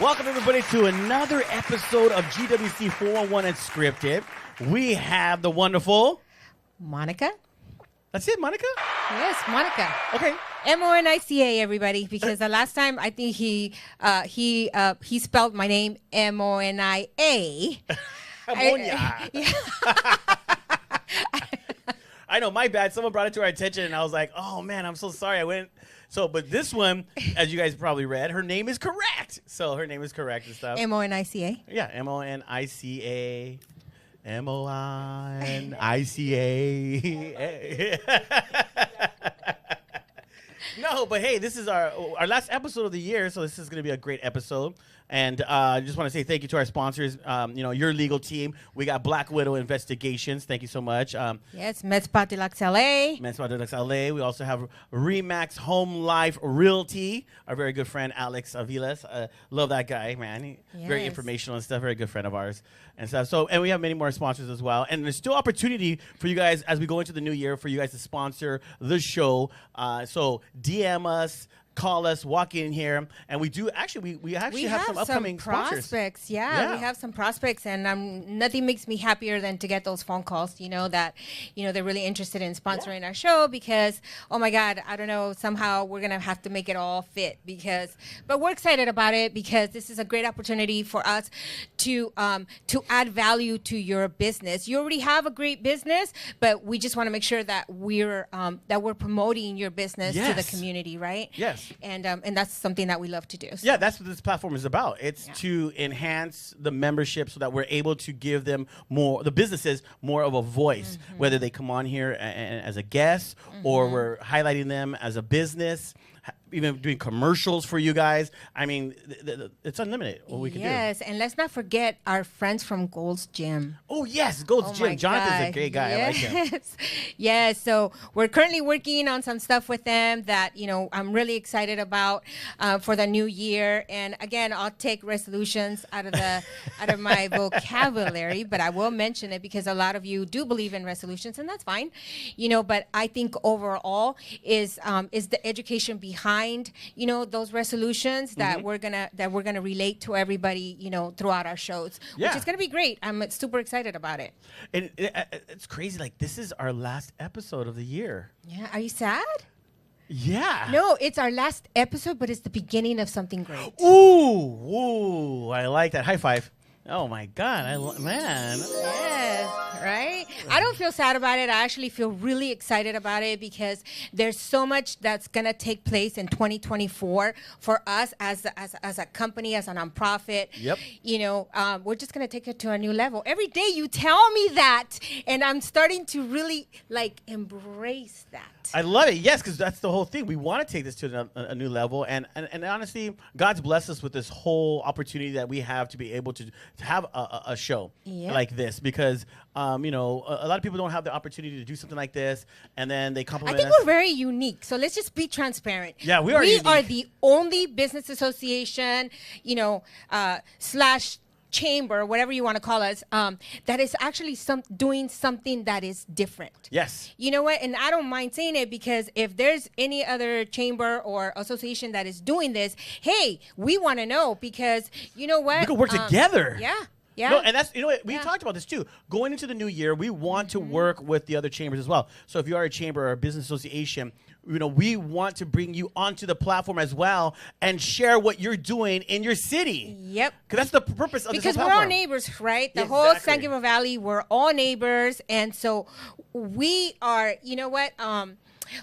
Welcome, everybody, to another episode of GWC 411 Unscripted. We have the wonderful... Monica? That's it, Monica? Yes, Monica. Okay. M-O-N-I-C-A, everybody, because the last time I think he spelled my name M-O-N-I-A. Ammonia. I know, my bad. Someone brought it to our attention, and I was like, oh, man, I'm so sorry. But this one, as you guys probably read, her name is correct. So her name is correct and stuff. M-O-N-I-C-A? Yeah, M-O-N-I-C-A. M-O-N-I-C-A. No, but hey, this is our last episode of the year, so this is going to be a great episode. And I just want to say thank you to our sponsors, your legal team. We got Black Widow Investigations. Thank you so much. Yes, Medspa Deluxe LA. Medspa Deluxe LA. We also have Remax Home Life Realty, our very good friend Alex Aviles. Love that guy, man. Very informational and stuff. Very good friend of ours and stuff. So, and we have many more sponsors as well. And there's still opportunity for you guys as we go into the new year for you guys to sponsor the show. So DM us. Call us, walk in here, and we do actually. We actually have some upcoming prospects. Sponsors. Yeah, we have some prospects, and nothing makes me happier than to get those phone calls. That they're really interested in sponsoring our show because, oh my God, I don't know, somehow we're gonna have to make it all fit but we're excited about it because this is a great opportunity for us to add value to your business. You already have a great business, but we just want to make sure that we're promoting your business to the community, right? Yes. And that's something that we love to do. So. Yeah, that's what this platform is about. It's to enhance the membership so that we're able to give them the businesses more of a voice, whether they come on here as a guest or we're highlighting them as a business, even doing commercials for you guys. I mean, it's unlimited what we can do. Yes, and let's not forget our friends from Gold's Gym. Oh, yes, Gold's Gym. Jonathan's a great guy. Yes. I like him. Yes, so we're currently working on some stuff with them that, I'm really excited about for the new year. And again, I'll take resolutions out of my vocabulary, but I will mention it because a lot of you do believe in resolutions, and that's fine. But I think overall is the education behind those resolutions that we're gonna relate to everybody throughout our shows, which is gonna be great. I'm super excited about it. And it's crazy. Like, this is our last episode of the year. Yeah, are you sad? Yeah. No, it's our last episode, but it's the beginning of something great. Ooh, I like that. High five. Oh my God, man. Yes, right? I don't feel sad about it. I actually feel really excited about it because there's so much that's going to take place in 2024 for us as a company, as a nonprofit. Yep. We're just going to take it to a new level. Every day you tell me that, and I'm starting to really embrace that. I love it. Yes, because that's the whole thing. We want to take this to a new level. And honestly, God's blessed us with this whole opportunity that we have to be able to have a show like this because, a lot of people don't have the opportunity to do something like this. And then they compliment us. I think we're very unique. So let's just be transparent. Yeah, we are unique. We are the only business association, / chamber, whatever you want to call us, that is actually doing something that is different. Yes. You know what? And I don't mind saying it because if there's any other chamber or association that is doing this, hey, we want to know because you know what? We could work together. Yeah. Yeah. No, and that's, we talked about this too. Going into the new year, we want to work with the other chambers as well. So if you are a chamber or a business association, we want to bring you onto the platform as well and share what you're doing in your city. Yep. Because that's the purpose of this platform. Because we're all neighbors, right? The whole San Gabriel Valley, we're all neighbors. And so we are,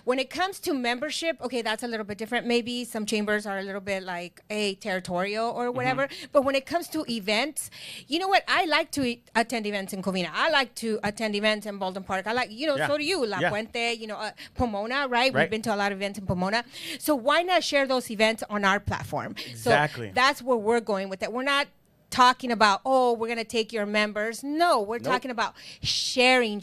when it comes to membership, okay, that's a little bit different. Maybe some chambers are a little bit territorial or whatever. But when it comes to events, you know what? I like to attend events in Covina. I like to attend events in Baldwin Park. I like, so do you. La Puente, Pomona, right? We've been to a lot of events in Pomona. So why not share those events on our platform? Exactly. So that's where we're going with it. We're not talking about, we're going to take your members. No, we're talking about sharing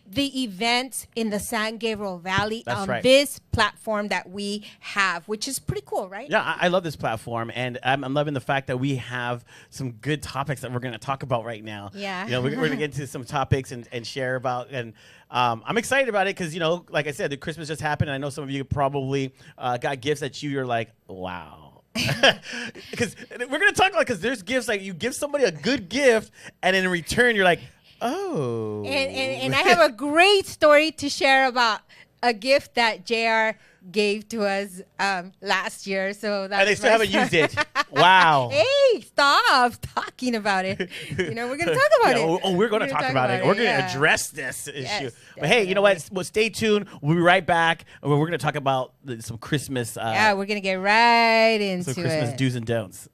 the events in the San Gabriel Valley this platform that we have, which is pretty cool, right? Yeah, I love this platform, and I'm loving the fact that we have some good topics that we're going to talk about right now. Yeah. We're going to get into some topics and share about, and I'm excited about it because, like I said, the Christmas just happened, and I know some of you probably got gifts that you're like, wow. Because we're gonna talk about because there's gifts like you give somebody a good gift, and in return you're like, oh. And I have a great story to share about a gift that JR gave to us last year. So that's and they still haven't used it. Wow. Hey, stop talking about it. We're going to talk about it. Oh, we're going to talk about it. We're going to address this issue. But hey, you know what? Well, stay tuned. We'll be right back. We're going to talk about some Christmas. We're going to get right into some Christmas do's and don'ts.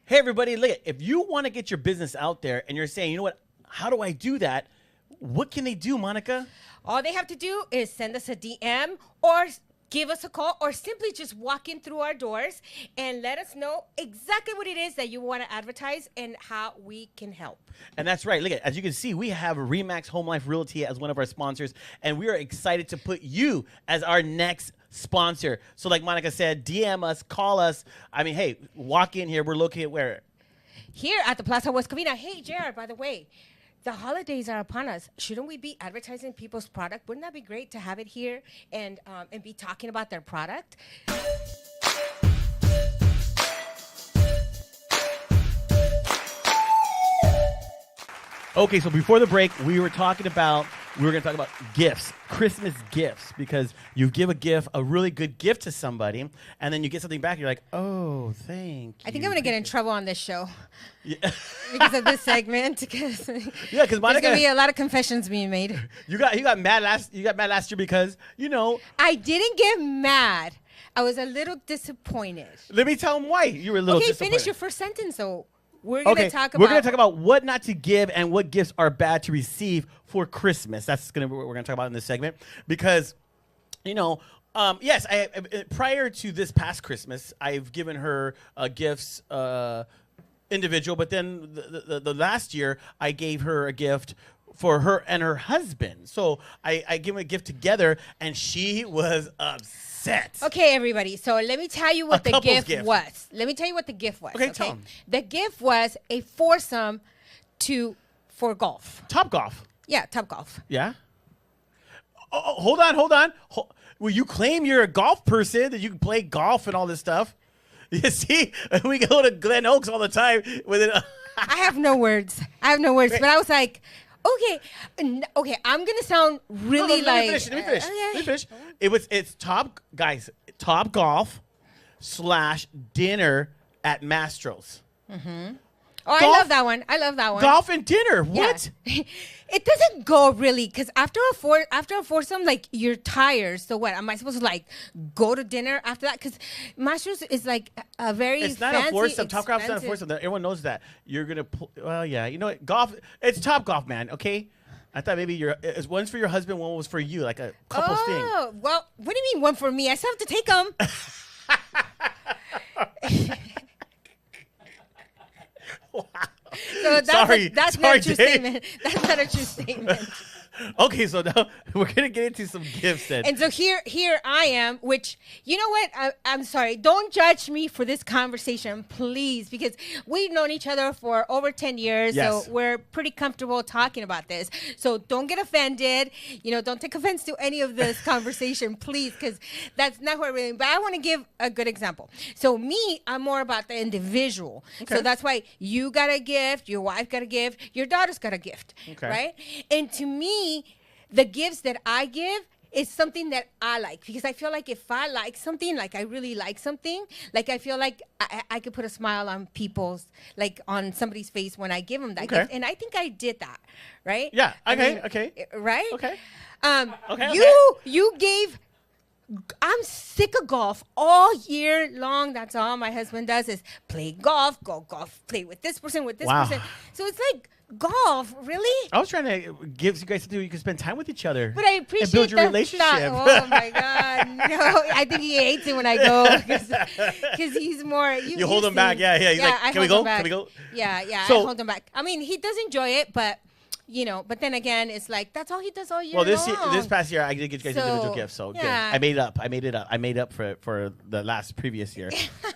Hey, everybody, look, if you want to get your business out there and you're saying, you know what, how do I do that? What can they do, Monica? All they have to do is send us a DM or give us a call or simply just walk in through our doors and let us know exactly what it is that you want to advertise and how we can help. And that's right. Look, as you can see, we have Remax Home Life Realty as one of our sponsors, and we are excited to put you as our next sponsor. So like Monica said, DM us, call us. I mean, hey, walk in here. We're located where? Here at the Plaza West Covina. Hey, JR, by the way, the holidays are upon us. Shouldn't we be advertising people's product? Wouldn't that be great to have it here and be talking about their product? Okay, so before the break, we were going to talk about gifts, Christmas gifts, because you give a really good gift to somebody, and then you get something back, you're like, oh, thank you. I think I'm going to get in trouble on this show because of this segment. Because Monica, there's going to be a lot of confessions being made. You got mad last year because, I didn't get mad. I was a little disappointed. Let me tell them why you were a little disappointed. Finish your first sentence, so we're going to talk about what not to give and what gifts are bad to receive for Christmas. That's going to be what we're going to talk about in this segment because, yes, prior to this past Christmas, I've given her gifts individual, but then the last year I gave her a gift for her and her husband. So I gave them a gift together, and she was upset. Okay, everybody. So let me tell you what the gift was. Okay, tell them. The gift was a foursome for golf. Top golf. Yeah, Top Golf. Yeah. Oh, hold on. Well, you claim you're a golf person, that you can play golf and all this stuff. You see, we go to Glen Oaks all the time with it. I have no words. But I was like, okay, I'm gonna sound really Let me finish. It's Top Golf / dinner at Mastro's. Mm-hmm. Oh, I love that one. Golf and dinner. What? Yeah. It doesn't go really because after a foursome, like you're tired. So what? Am I supposed to go to dinner after that? Because Mastro's is like a very It's not fancy, a foursome. Top Golf's not a expensive- foursome. Everyone knows that. You're gonna. Well, yeah. You know what? Golf. It's Top Golf, man. Okay. I thought maybe one's for your husband, one was for you, like a couple's thing. Oh, well, what do you mean one for me? I still have to take them. Wow. So that's not a true Dave. statement. That's not a true statement. Okay, so now we're gonna get into some gifts then. And so here I am, which, you know what? I'm sorry. Don't judge me for this conversation, please, because we've known each other for over 10 years. Yes. So we're pretty comfortable talking about this. So don't get offended. Don't take offense to any of this conversation, please, because that's not what I really. But I want to give a good example. So I'm more about the individual. Okay. So that's why you got a gift, your wife got a gift, your daughter's got a gift, right? And to me, the gifts that I give is something that I like, because I feel like if I like something, like I really like something, like I feel like I could put a smile on on somebody's face when I give them that gift. And I think I did that, right? Yeah. Okay. Right? Okay. You gave. I'm sick of golf all year long. That's all my husband does is play golf, go golf, play with this person, with this person. So it's like, golf, really? I was trying to give you guys something you can spend time with each other. But I appreciate and build your relationship. Oh my God, no! I think he hates it when I go because he's more. You hold him back, yeah. He's like, can we go? Can we go? Yeah. So, I hold him back. I mean, he does enjoy it, but. But then again, it's like that's all he does all year long. This past year, I did get you guys individual gifts. So good. I made it up. I made it up for the previous year.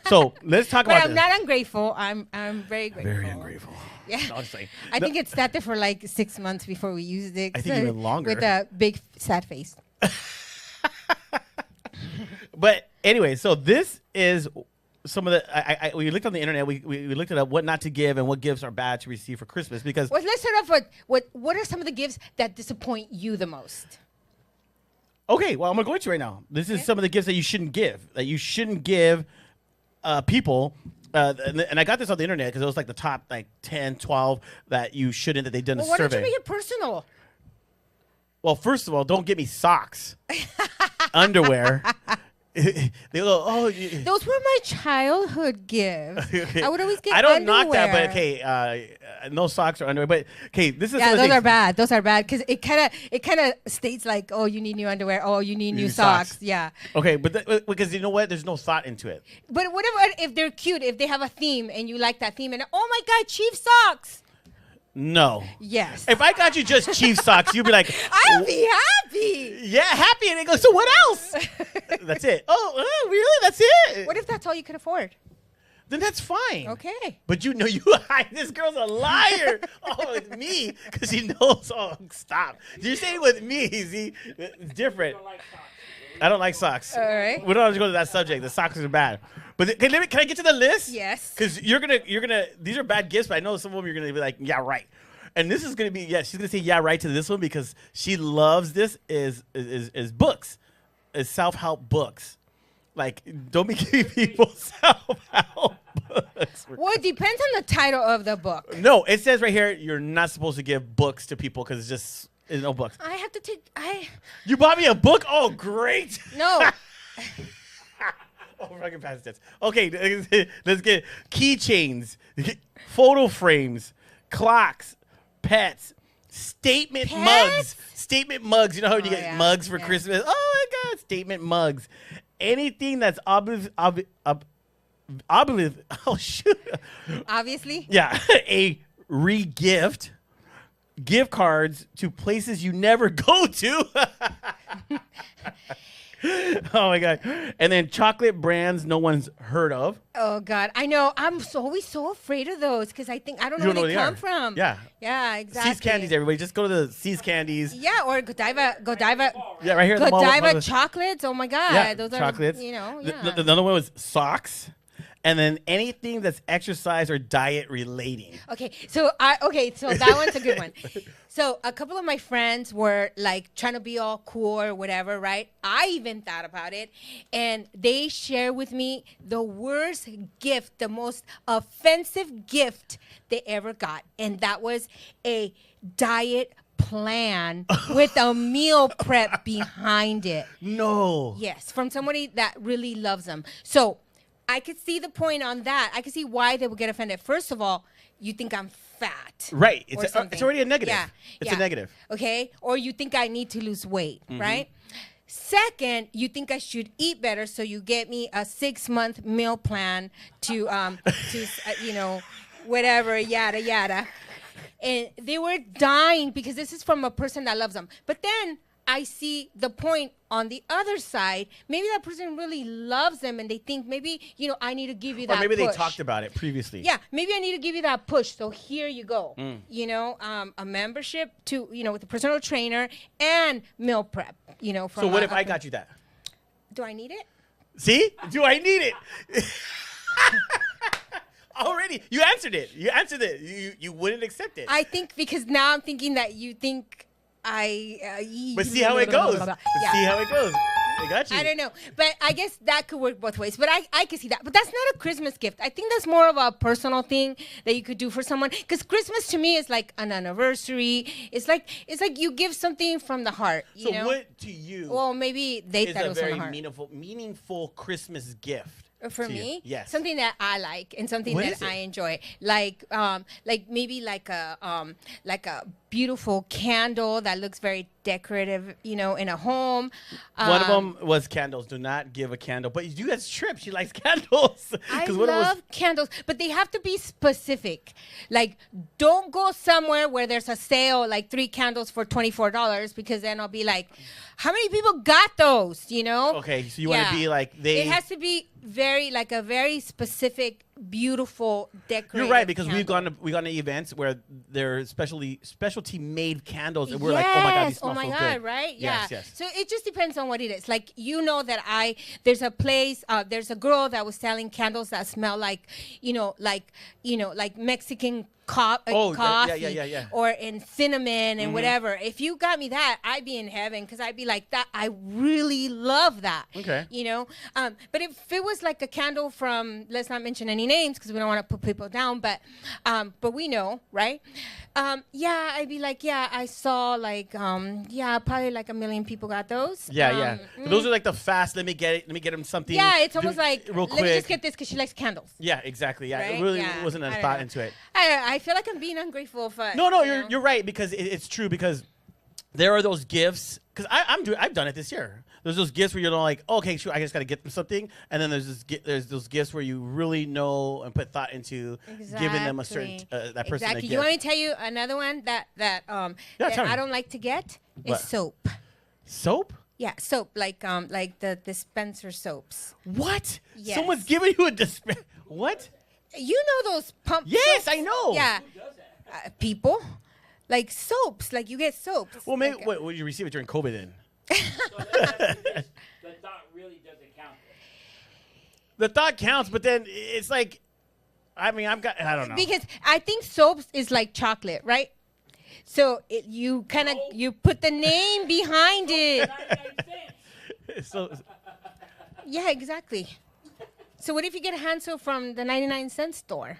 So let's talk But about I'm this. not ungrateful. I'm very grateful. Very ungrateful. Yeah. Honestly. I think it sat there for like 6 months before we used it. I think even longer. With a big sad face. But anyway, so this is some of the. We looked on the internet. We looked at what not to give and what gifts are bad to receive for Christmas because. Well, let's start off with what are some of the gifts that disappoint you the most? Okay, well, I'm going to go into right now. This is some of the gifts that you shouldn't give people. And I got this on the internet because it was like the top like 10, 12 that you shouldn't, that they've done a Why survey. don't you make it personal? Well, first of all, don't get me socks, underwear. They go, oh. Those were my childhood gifts. Okay. I would always get I don't underwear. knock that, but okay, no socks or underwear. But okay, this is Yeah, those are bad. Those are bad because it kind of states like, oh, you need new underwear. Oh, you need new socks. Yeah. Okay, but because you know what? There's no thought into it. But what about if they're cute? If they have a theme and you like that theme, and oh my God, Chief socks. No. Yes. If I got you just Chief socks, you'd be like, I'll be happy. yeah, happy. And they go, so what else? That's it. Oh, really? That's it? What if that's all you can afford? Then that's fine. Okay. But you know, this girl's a liar. Oh, with me, because she knows. Oh, stop. You're saying with me, see, it's different. I don't like socks. All right. We don't have to go to that subject. The socks are bad. But can I get to the list? Yes. Because you're gonna. These are bad gifts, but I know some of them you're gonna be like, yeah, right. And this is gonna be she's gonna say yeah, right to this one because she loves this is books, is self-help books. Like, don't be giving people self-help books. Well, it depends on the title of the book. No, it says right here you're not supposed to give books to people because it's no books. I have to take. You bought me a book? Oh, great. No. Oh, we're fucking past this. Okay, let's get keychains, photo frames, clocks, pets, statement mugs. Statement mugs. You know how you get mugs for Christmas? Oh my God, statement mugs. Anything that's obvious. Oh shoot. Obviously. Yeah, a re-gift, gift cards to places you never go to. Oh my God. And then chocolate brands no one's heard of. Oh God, I know. I'm always so afraid of those because I don't know where they come from. Yeah. Yeah, exactly. See's Candies, everybody. Just go to the See's Candies. Yeah, or Godiva. Yeah, right here. At the mall. Godiva chocolates. Oh my God, Yeah, those chocolates. are, yeah. The other one was socks. And then anything that's exercise or diet relating. Okay, so that one's a good one. So a couple of my friends were like trying to be all cool or whatever, right? I even thought about it, and they shared with me the worst gift, the most offensive gift they ever got, and that was a diet plan with a meal prep behind it. No. Yes, from somebody that really loves them. So I could see the point on that. I could see why they would get offended. First of all, you think I'm fat. Right. It's already a negative. Yeah. It's a negative. Okay. Or you think I need to lose weight, right? Second, you think I should eat better, so you get me a 6-month meal plan to whatever, yada, yada. And they were dying because this is from a person that loves them. But then I see the point on the other side. Maybe that person really loves them and they think maybe, I need to give you that push. Or maybe they talked about it previously. Yeah, maybe I need to give you that push. So here you go. A membership to, with a personal trainer and meal prep, So what if I got you that? Do I need it? See? Do I need it? Already. You answered it. You wouldn't accept it. I think because now I'm thinking that you think but see how it goes. Yeah. See how it goes. I got you. I don't know. But I guess that could work both ways. But I can see that. But that's not a Christmas gift. I think that's more of a personal thing that you could do for someone. Because Christmas to me is like an anniversary. It's like you give something from the heart. So what to you? Well, maybe they thought it was from the is a heart. very meaningful Christmas gift. For me, yes, something that I like and something that I enjoy, like maybe like a beautiful candle that looks very decorative, you know, in a home. One of them was candles. Do not give a candle. But you guys trip. She likes candles. I love candles, but they have to be specific. Like, don't go somewhere where there's a sale, like 3 candles for $24, because then I'll be like, how many people got those, you know? Okay, so you want to be like It has to be a very specific, beautiful, decorative. You're right, because candle. we've gone to events where there are specialty made candles, and we're like, oh my god, these smell so good. Right? Yes, Yeah. yes. So it just depends on what it is. Like, you know that there's a place, there's a girl that was selling candles that smell like Mexican coffee, yeah. or in cinnamon and whatever. If you got me that, I'd be in heaven, because I'd be like, that, I really love that. Okay. You know, but if it was like a candle from, let's not mention any names because we don't want to put people down, but we know, right? I'd be like, I saw like, probably like 1 million people got those. Those are like the fast. Let me get them something. Yeah, it's almost like, real quick. Let me just get this because she likes candles. Yeah, exactly. Yeah, Right? it really wasn't a thought into it. I feel like I'm being ungrateful for. No, you're right, because it's true, because there are those gifts. Because I've done it this year. There's those gifts where you're like, okay, sure, I just got to get them something, and then there's those gifts where you really know and put thought into giving them a certain that person. Exactly. You want me to tell you another one that I don't like to get is soap. Soap? Yeah, soap, like the dispenser soaps. What? Yes. Someone's giving you a dispenser? What? You know those pump Yes, soaps? I know. Yeah. People. Like soaps. Like, you get soaps. Well, maybe, like, would you receive it during COVID then? So the thought really doesn't count. The thought counts, but then it's like, I don't know. Because I think soaps is like chocolate, right? So you put the name behind it. So, Yeah, exactly. So what if you get a hand soap from the 99-cent store?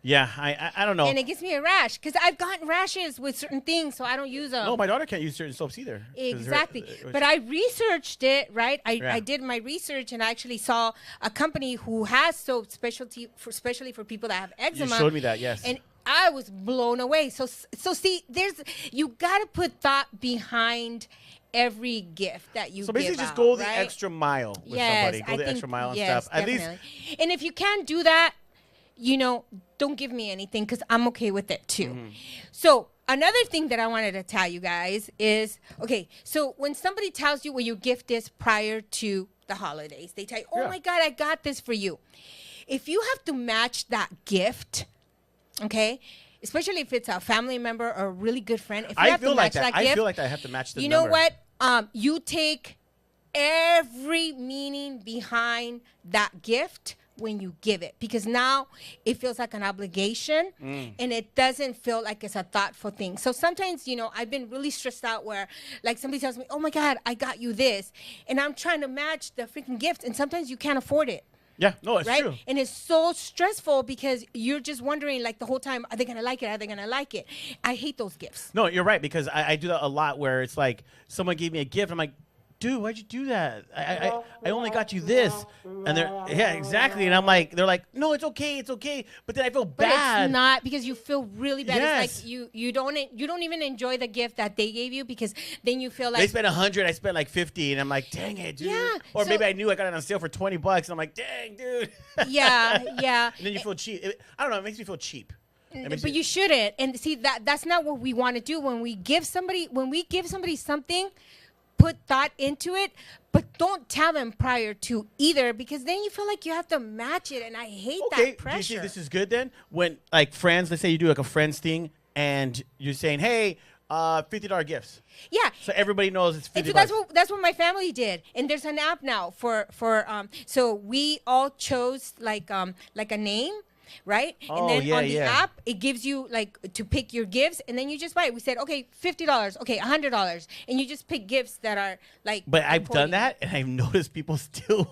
yeah, I don't know. And it gives me a rash, because I've gotten rashes with certain things, so I don't use them. No, my daughter can't use certain soaps either. Exactly. But I researched it, right? I did my research, and I actually saw a company who has soap especially for people that have eczema. You showed me that, yes. And I was blown away. So see, you got to put thought behind every gift that you give. So basically, just out, go the right? extra mile with somebody. Go the extra mile and stuff. At Definitely. least. And if you can't do that, don't give me anything, because I'm okay with it too. So another thing that I wanted to tell you guys is, okay, so when somebody tells you what your gift is prior to the holidays, they tell you, oh my God, I got this for you. If you have to match that gift, okay, especially if it's a family member or a really good friend, if you have to match that gift, I feel like I have to match the you number. know what? You take every meaning behind that gift when you give it, because now it feels like an obligation and it doesn't feel like it's a thoughtful thing. So sometimes, I've been really stressed out where like somebody tells me, oh my God, I got you this, and I'm trying to match the freaking gift, and sometimes you can't afford it. Yeah, no, it's right? true. And it's so stressful because you're just wondering, like, the whole time, are they going to like it? Are they going to like it? I hate those gifts. No, you're right, because I do that a lot where it's like someone gave me a gift. I'm like, dude, why'd you do that? I only got you this. And exactly. And I'm like, they're like, no, it's okay. But then I feel bad. But it's not, because you feel really bad. Yes. It's like you don't even enjoy the gift that they gave you, because then you feel like they spent 100, I spent like 50, and I'm like, dang it, dude. Yeah, Or so- maybe I knew I got it on sale for $20, and I'm like, dang, dude. yeah. And then you feel cheap. I don't know. It makes me feel cheap. But you shouldn't. And see, that's not what we want to do when we give somebody something. Put thought into it, but don't tell them prior to either, because then you feel like you have to match it, and I hate that pressure. Do you think this is good then? When like friends, let's say you do like a friends thing, and you're saying, hey, $50 gifts. Yeah. So everybody knows it's $50. And so that's what my family did, and there's an app now for so we all chose like a name. Right? Oh, and then on the yeah. app, it gives you like to pick your gifts, and then you just buy it. We said, okay, $50, okay, $100, and you just pick gifts that are like. But I've done that, and I've noticed people still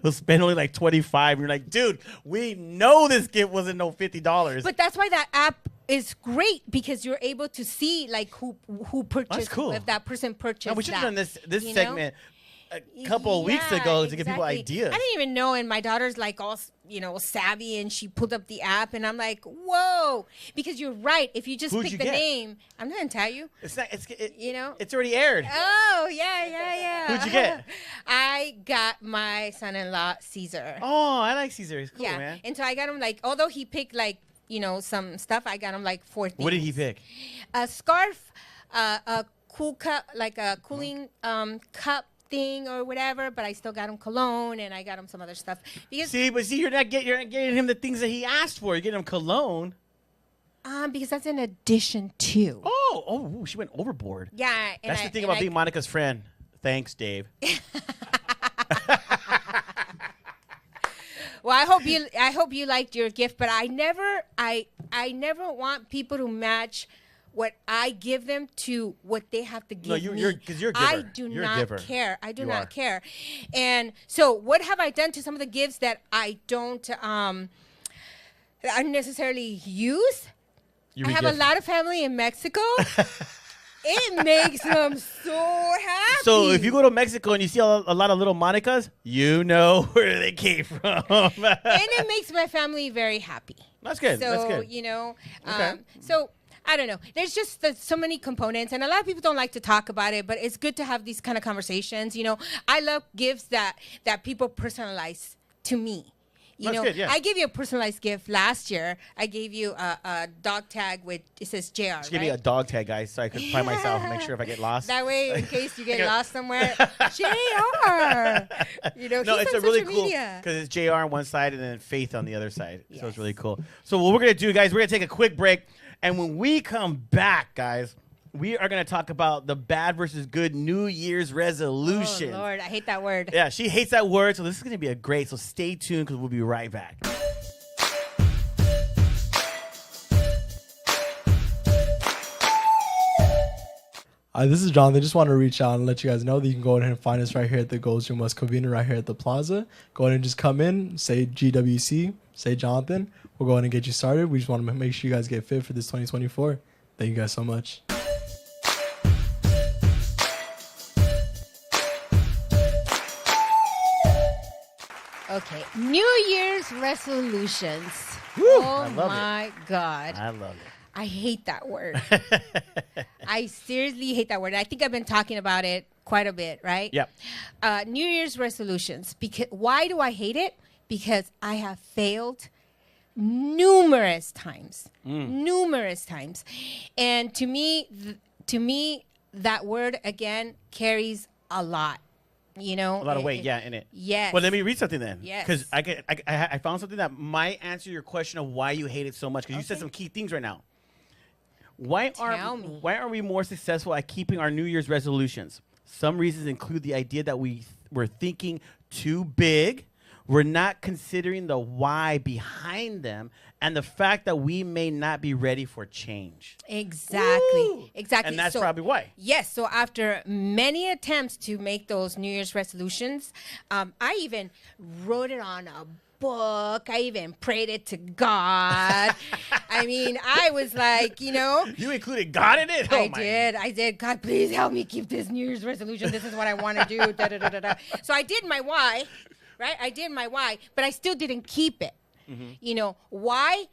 will spend only like $25. And you're like, dude, we know this gift wasn't no $50. But that's why that app is great, because you're able to see like who purchased. That's cool. If that person purchased. No, we should have done this you segment. a couple of weeks ago to give people ideas. I didn't even know, and my daughter's like all savvy, and she pulled up the app, and I'm like, whoa, because you're right. If you just pick the name, I'm not gonna tell you. It's not. It's It's already aired. Oh yeah. Who'd you get? I got my son-in-law Caesar. Oh, I like Caesar. He's cool, man. And so I got him although he picked some stuff, I got him 4 things. What did he pick? A scarf, a cool cup, like a cooling cup thing or whatever, but I still got him cologne, and I got him some other stuff. Because you're not getting him the things that he asked for. You're getting him cologne. Because that's an addition to. Oh, she went overboard. Yeah. That's the thing about being Monica's friend. Thanks, Dave. Well, I hope you liked your gift, but I never want people to match what I give them to what they have to give me. Because you're a giver. I do you're not a giver. care. I do You not are. care. And so what have I done to some of the gifts that I don't unnecessarily use? I have a lot of family in Mexico. It makes them so happy. So if you go to Mexico and you see a lot of little Monicas, you know where they came from. And it makes my family very happy. That's good. So, That's good. Okay. So I don't know. There's just so many components, and a lot of people don't like to talk about it, but it's good to have these kind of conversations. I love gifts that people personalize to me. That's good, yeah. I gave you a personalized gift last year. I gave you a dog tag with, it says JR, Just give me a dog tag, guys, so I can find myself and make sure if I get lost. That way, in case you get lost somewhere, JR. No, it's a really cool because it's JR on one side and then Faith on the other side. Yes. So it's really cool. So what we're going to do, guys, we're going to take a quick break. And when we come back, guys, we are going to talk about the bad versus good New Year's resolution. Oh, Lord, I hate that word. Yeah, she hates that word. So this is going to be a great. So stay tuned because we'll be right back. Hi, this is Jonathan. Just want to reach out and let you guys know that you can go ahead and find us right here at the Gold's Room westcovina, right here at the plaza. Go ahead and just come in, say GWC, say Jonathan. We'll go ahead and get you started. We just want to make sure you guys get fit for this 2024. Thank you guys so much. Okay, New Year's resolutions. Woo, Oh I love my God. I love it. I hate that word. I seriously hate that word. I think I've been talking about it quite a bit, right? Yep. New Year's resolutions. Why do I hate it? Because I have failed numerous times. Numerous times. And to me, that word, again, carries a lot. A lot of weight, in it. Yes. Well, let me read something then. Yes. Because I found something that might answer your question of why you hate it so much. Because you said some key things right now. Why are we more successful at keeping our New Year's resolutions? Some reasons include the idea that we're thinking too big. We're not considering the why behind them, and the fact that we may not be ready for change. Exactly. Woo! Exactly. And that's probably why. Yes. So after many attempts to make those New Year's resolutions, I even wrote it on a book. I even prayed it to God. I mean, I was like, You included God in it? I did. God, please help me keep this New Year's resolution. This is what I want to do. Da, da, da, da, da. So I did my why, right? I did my why, but I still didn't keep it. Mm-hmm. Why?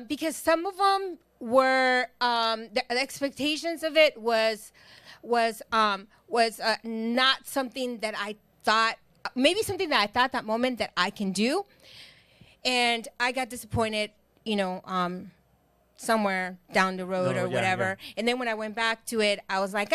Because some of them were the expectations of it was not something that I thought. Maybe something that I thought that moment that I can do, and I got disappointed. Somewhere down the road or whatever. Yeah. And then when I went back to it, I was like,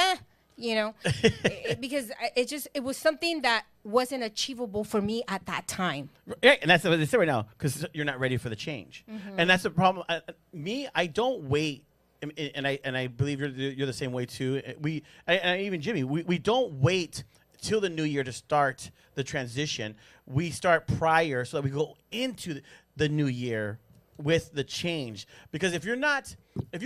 because it was something that wasn't achievable for me at that time. Yeah, and that's what they say right now, because you're not ready for the change. Mm-hmm. And that's the problem. I don't wait, and I believe you're the same way too. And even Jimmy, we don't wait till the new year to start the transition. We start prior so that we go into the new year with the change. Because if you're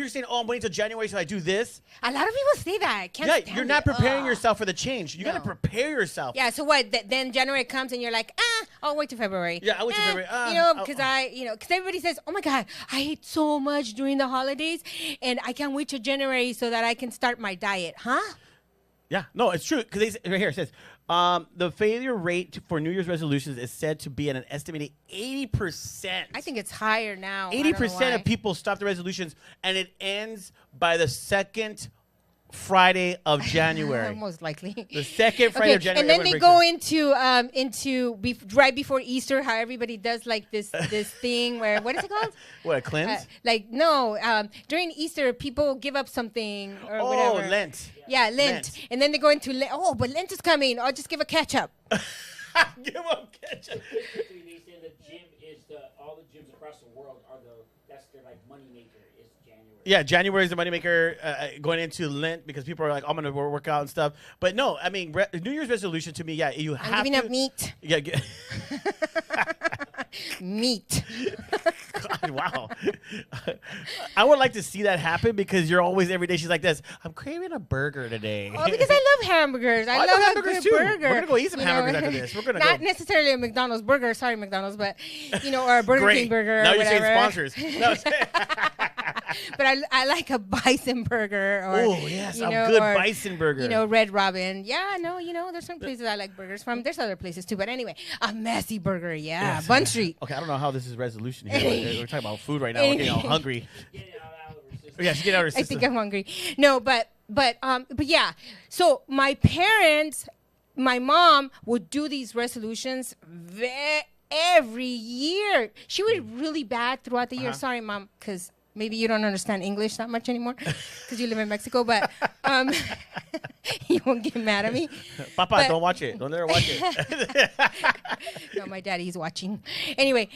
saying, I'm waiting till January so I do this. A lot of people say that. You're not preparing yourself for the change. You got to prepare yourself. Yeah, so what? Then January comes and you're like, I'll wait till February. Yeah, I'll wait till February. Because everybody says, oh my God, I ate so much during the holidays and I can't wait till January so that I can start my diet. Huh? Yeah, no, it's true. Because right here it says the failure rate for New Year's resolutions is said to be at an estimated 80%. I think it's higher now. 80% of people stop the resolutions, and it ends by the second Friday of January. Most likely. The second Friday of January. And then they go into right before Easter, how everybody does like this thing where, what is it called? What, a cleanse? During Easter, people give up something or Oh, whatever. Lent. Yeah, Lent. And then they go into Lent. Oh, but Lent is coming. I'll just give a catch up. Give up ketchup. Basically, they say the gym is all the gyms across the world that's their like money maker is January. Yeah, January is the moneymaker going into Lent because people are like, I'm going to work out and stuff. But no, I mean, New Year's resolution to me, yeah, you have I'm giving up meat. Yeah, Meat. God, wow. I would like to see that happen because you're always every day. She's like this. I'm craving a burger today. Oh, because I love hamburgers. I love a hamburgers good too. burger. We're gonna go eat some hamburgers after this. We're gonna not go. necessarily a McDonald's burger. Sorry, McDonald's, but or a Burger King burger. Now or you're saying whatever. sponsors. No, But I like a bison burger or oh yes, a good bison burger. Red Robin. Yeah, no, there's some places I like burgers from. There's other places too, but anyway, a messy burger. Yeah, Yes. Bun Street. Okay, I don't know how this is resolution here. But we're talking about food right now. We're getting all hungry. Get it out of her system. Yeah, she get out of her I system. think I'm hungry. No, but yeah. So my parents, my mom would do these resolutions every year. She was really bad throughout the year. Sorry, Mom, because maybe you don't understand English that much anymore because you live in Mexico. But you won't get mad at me. Papa, don't watch it. Don't ever watch it. No, my daddy's watching. Anyway,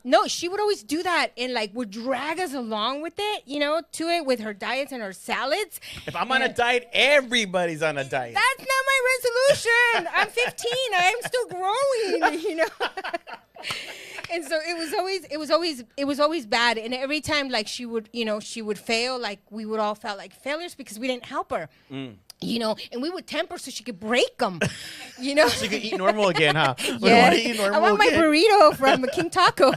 no, she would always do that and would drag us along with it, to it with her diets and her salads. If I'm on a diet, everybody's on a diet. That's not my resolution. I'm 15. I am still growing, And so it was always bad. And every time she would fail, we would all felt like failures because we didn't help her. And we would temper so she could break them, So you could eat normal again, huh? Yes. I want my burrito from King Taco.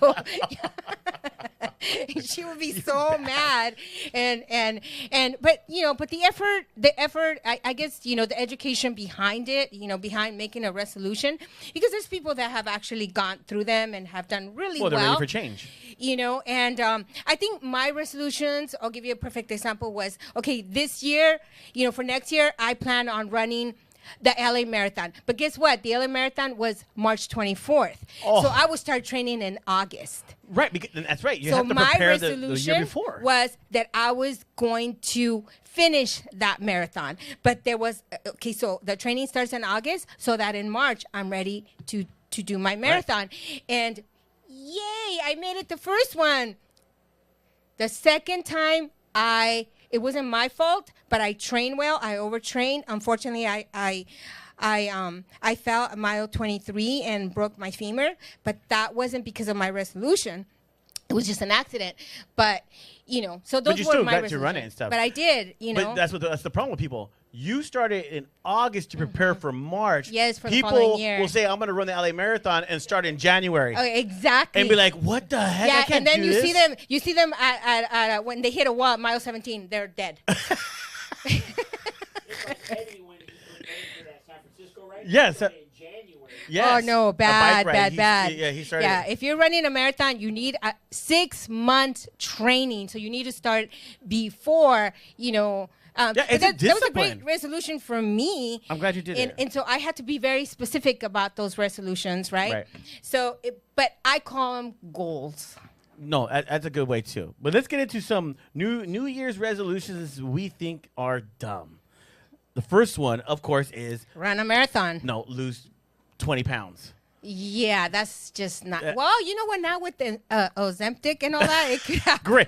She would be so mad, but the effort, I guess, the education behind it, behind making a resolution, because there's people that have actually gone through them and have done really well. They're ready for change. And I think my resolutions, I'll give you a perfect example, was, okay, this year, for next year, I plan on running the LA Marathon. But guess what? The LA Marathon was March 24th. Oh. So I would start training in August. Right, because, that's right. You So have to my prepare the resolution year before. was that I was going to finish that marathon. But there was, so the training starts in August, so that in March, I'm ready to do my marathon. Right. And yay, I made it the first one. The second time, it wasn't my fault, but I trained well. I overtrained. Unfortunately, I fell at mile 23 and broke my femur, but that wasn't because of my resolution. It was just an accident. But so those were my resolutions. Run it and stuff. But I did, But that's the problem with people. You started in August to prepare for March. Yes, for the people following year. will say, I'm going to run the LA Marathon and start in January. Oh, exactly. And be like, what the heck? I can't and then do you this. see them at when they hit a wall at mile 17, they're dead. It's like Eddie when he prepared for that San Francisco, right? Yes. In January. Yes. Oh, no, A bad. bike ride. He started. Yeah, if you're running a marathon, you need a 6 month training. So you need to start before, it's a that was a great discipline. resolution for me. I'm glad you did it. And so I had to be very specific about those resolutions, right? Right. So, but I call them goals. No, that's a good way too. But let's get into some New Year's resolutions we think are dumb. The first one, of course, is Run a marathon. lose 20 pounds. Yeah, that's just not. Well, you know what? Now with the Ozempic and all that, it could happen. Great.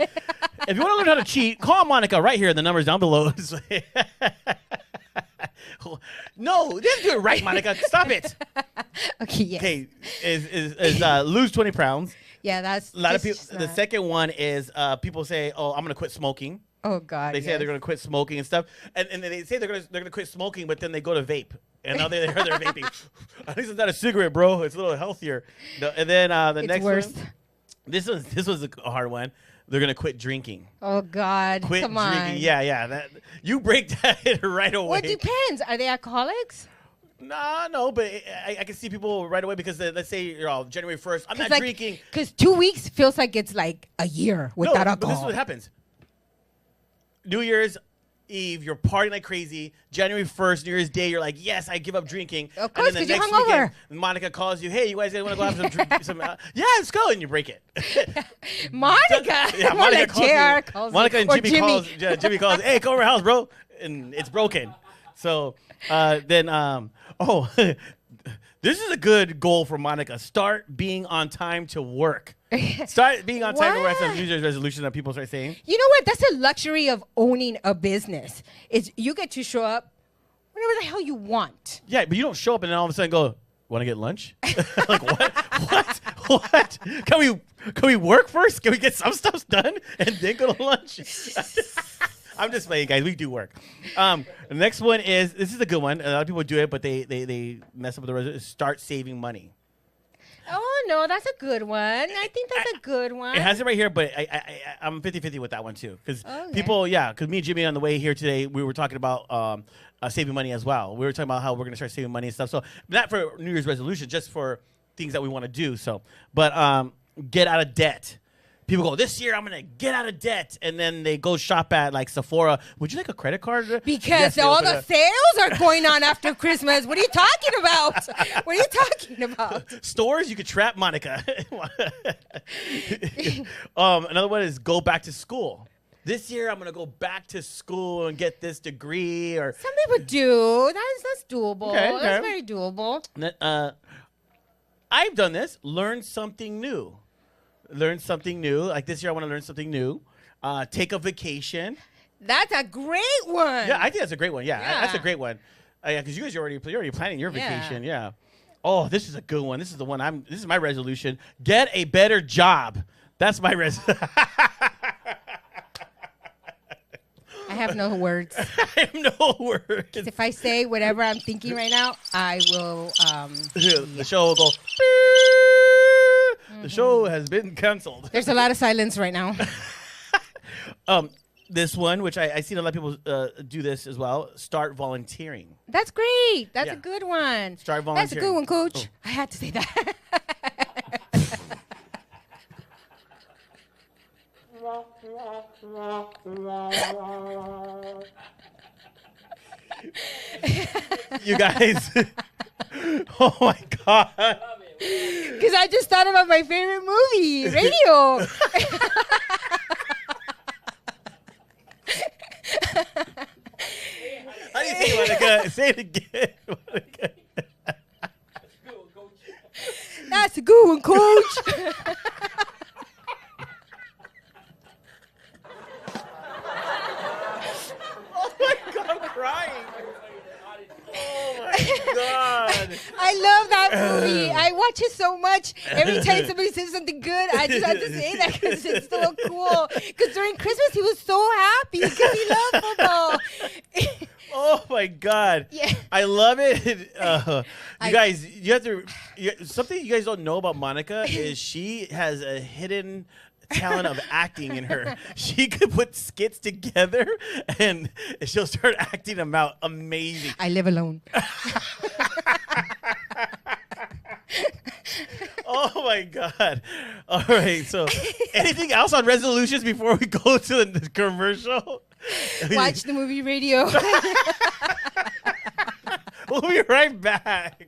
If you want to learn how to cheat, call Monica right here. The number's down below. No, didn't do it right, Monica. Stop it. Okay, yes. Okay, is lose 20 pounds. Yeah, that's A lot of just people. The second one is people say, "Oh, I'm going to quit smoking." Oh God. They say they're going to quit smoking and stuff, and they say they're going to quit smoking, but then they go to vape, and now they're vaping. At least it's not a cigarette, bro. It's a little healthier. And then the next worse. one, this was a hard one. they're going to quit drinking. Oh, God. Quit Come drinking. on. Yeah. You break that right away. Well, it depends. Are they alcoholics? No, but I can see people right away because let's say January 1st, I'm not drinking. Because 2 weeks feels like it's like a year without alcohol. But this is what happens. New Year's Eve, you're partying like crazy. January 1st, New Year's Day, you're like, yes, I give up drinking. Of course, because you're hungover. Weekend, Monica calls you, hey, you guys want to go have some drink? Yeah, let's go, and you break it. Monica. Yeah, Monica calls Monica you. and Jimmy calls, hey, come over our house, bro, and it's broken. So then, this is a good goal for Monica. Start being on time to work. Start being on time to work. That's a New Year's resolution that people start saying. You know what? That's a luxury of owning a business. Is you get to show up whenever the hell you want. Yeah, but you don't show up and then all of a sudden go, want to get lunch? Like what? Can we work first? Can we get some stuff done and then go to lunch? I'm just playing, guys. We do work. The next one is, this is a good one. A lot of people do it, but they mess up with the resolution. Start saving money. Oh, no, that's a good one. I think that's a good one. It has it right here, but I'm 50-50 with that one, too. Because people, because me and Jimmy on the way here today, we were talking about saving money as well. We were talking about how we're going to start saving money and stuff. So not for New Year's resolution, just for things that we want to do. So, but get out of debt. People go, this year I'm going to get out of debt. And then they go shop at like Sephora. Would you like a credit card? Because yes, all the sales are going on after Christmas. What are you talking about? What are you talking about? Stores, you could trap Monica. Another one is go back to school. This year I'm going to go back to school and get this degree. Or some people do. That's doable. Okay. That's very doable. I've done this. Learn something new. Like this year I want to learn something new. Take a vacation. That's a great one. Yeah, I think that's a great one. Yeah. That's a great one. Because you guys are already planning your vacation. Yeah. Oh, this is a good one. This is the one this is my resolution. Get a better job. That's my resolution. I have no words. I have no words. If I say whatever I'm thinking right now, I will. The show will go. The show has been canceled. There's a lot of silence right now. This one, which I seen a lot of people do this as well. Start volunteering. That's great. That's a good one. Start volunteering. That's a good one, Coach. I had to say that. You guys. Oh my God. Because I just thought about my favorite movie, Radio. How do you say it, Monica? Say it again, Monica. That's a good one, Coach. Oh my God, I'm crying. Oh my God. I love that movie. I watch it so much. Every time somebody says something good, I just have to say that because it's so cool. Because during Christmas, he was so happy because he loved football. Oh my God. Yeah. I love it. You guys, you have to, something you guys don't know about Monica is she has a hidden talent of acting in her. She could put skits together and she'll start acting them out. Amazing. I live alone. Oh my God. All right. So anything else on resolutions before we go to the commercial? Watch the movie Radio. We'll be right back.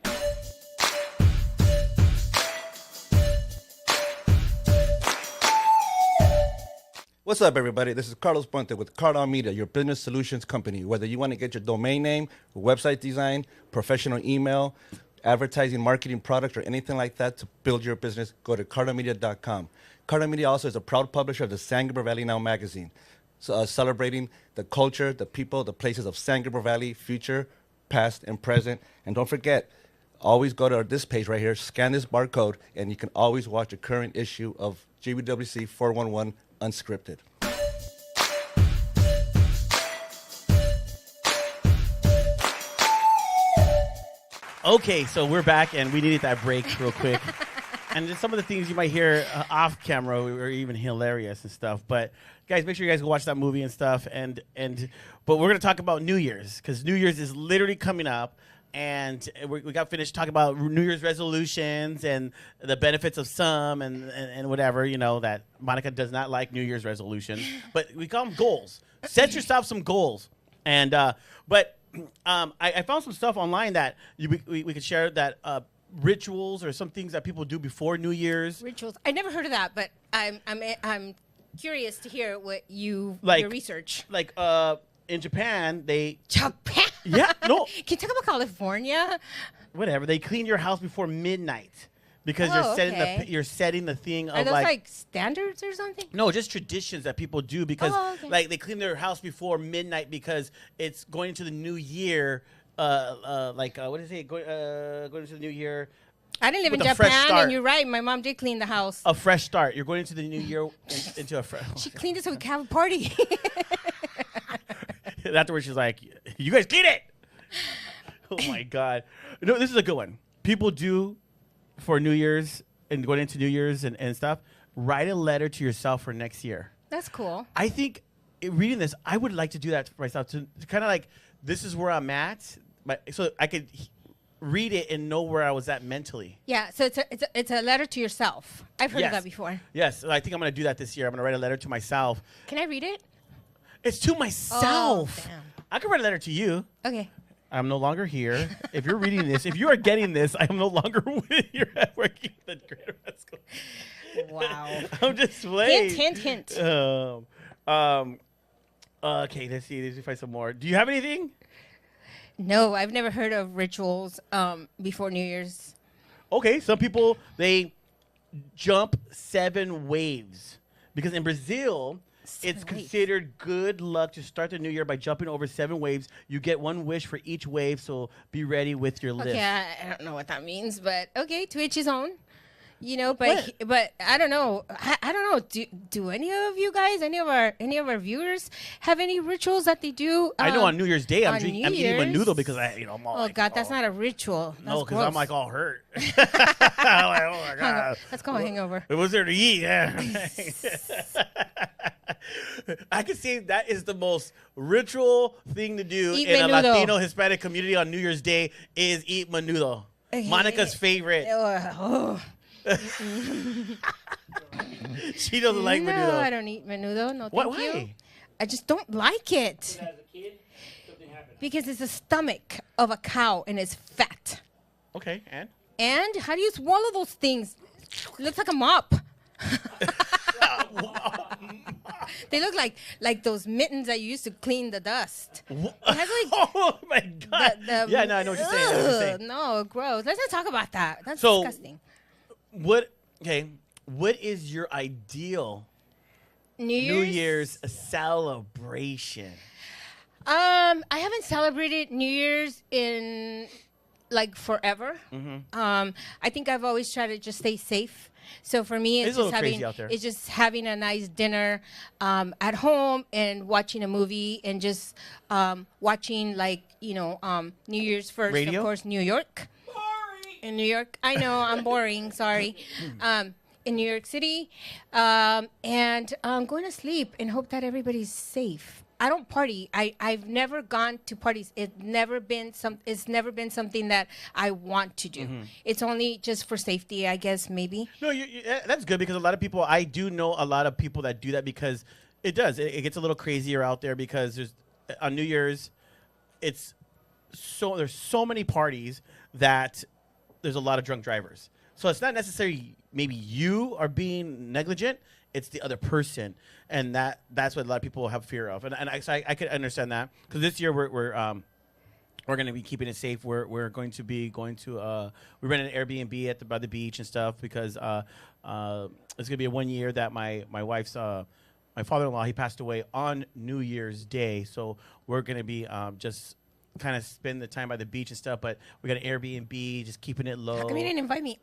What's up, everybody? This is Carlos Puente with Cardon Media, your business solutions company. Whether you want to get your domain name, website design, professional email, advertising, marketing, product, or anything like that to build your business, go to cardonmedia.com. Cardon Media also is a proud publisher of the San Gabriel Valley Now magazine, celebrating the culture, the people, the places of San Gabriel Valley, future, past, and present. And don't forget, always go to this page right here, scan this barcode, and you can always watch a current issue of GWC 411 Unscripted. Okay, so we're back, and we needed that break real quick. And just some of the things you might hear off camera are even hilarious and stuff. But guys, make sure you guys go watch that movie and stuff. But we're gonna talk about New Year's because New Year's is literally coming up. And we got finished talking about New Year's resolutions and the benefits of some and whatever, that Monica does not like New Year's resolutions. But we call them goals. Set yourself some goals. And I found some stuff online that we could share that rituals or some things that people do before New Year's. Rituals. I never heard of that, but I'm curious to hear what your research. Like in Japan, Japan. Yeah, no. Can you talk about California? Whatever. They clean your house before midnight because you're setting the thing of Are those like standards or something? No, just traditions that people do because okay. they clean their house before midnight because it's going into the new year. What is it? Going into the new year. I didn't live in Japan, and you're right. My mom did clean the house. A fresh start. You're going into the new year into a fresh. She cleaned it so we could have a party. Afterwards, she's like, "You guys clean it." Oh my God! No, this is a good one. People do for New Year's and going into New Year's and stuff. Write a letter to yourself for next year. That's cool. I think reading this, I would like to do that for myself to kind of like this is where I'm at, so I could read it and know where I was at mentally. Yeah, so it's a letter to yourself. I've heard of that before. Yes, I think I'm going to do that this year. I'm going to write a letter to myself. Can I read it? It's to myself. Oh, damn. I could write a letter to you. Okay. I'm no longer here. If you're reading this, if you are getting this, I am no longer with you at working at the Greater West. Wow. I'm just playing. Hint. Okay, let's see. Let's find some more. Do you have anything? No, I've never heard of rituals before New Year's. Okay, some people, they jump 7 waves. Because in Brazil, it's considered good luck to start the new year by jumping over 7 waves. You get 1 wish for each wave, so be ready with your list. Okay, I don't know what that means, but okay, to each his own. But I don't know. I don't know. Do any of you guys, any of our viewers, have any rituals that they do? I know on New Year's Day I'm eating menudo because I'm all that's not a ritual. That's no, because I'm like all hurt. I'm like, oh my God. That's called a hangover. It was there to eat. Yeah. I could say that is the most ritual thing to do in a Latino Hispanic community on New Year's Day is eat menudo. Monica's favorite. She doesn't like menudo. No, I don't eat menudo. No, thank you. I just don't like it. As a kid, something happened. Because it's the stomach of a cow and it's fat. Okay, and? And how do you swallow those things? It looks like a mop. They look like those mittens that you used to clean the dust. It has like oh my God. I know what you're saying. No, gross. Let's not talk about that. That's disgusting. What is your ideal New Year's celebration? I haven't celebrated New Year's in like forever. Mm-hmm. I think I've always tried to just stay safe. So for me, it's just having a nice dinner at home and watching a movie and just watching New Year's first, Radio? Of course, New York. In New York, I know I'm boring. Sorry. In New York City, and going to sleep and hope that everybody's safe. I don't party. I've never gone to parties. It's never been something that I want to do. Mm-hmm. It's only just for safety, I guess, maybe. No, that's good because a lot of people. I do know a lot of people that do that because it does. It gets a little crazier out there because on New Year's, there's so many parties that there's a lot of drunk drivers. So it's not necessarily maybe you are being negligent. It's the other person, and that's what a lot of people have fear of. And I could understand that because this year we're going to be keeping it safe. We're going to be we rented an Airbnb by the beach and stuff because it's going to be 1 year that my wife's my father-in-law, he passed away on New Year's Day, so we're going to be just kind of spend the time by the beach and stuff, but we got an Airbnb, just keeping it low. How come you didn't invite me?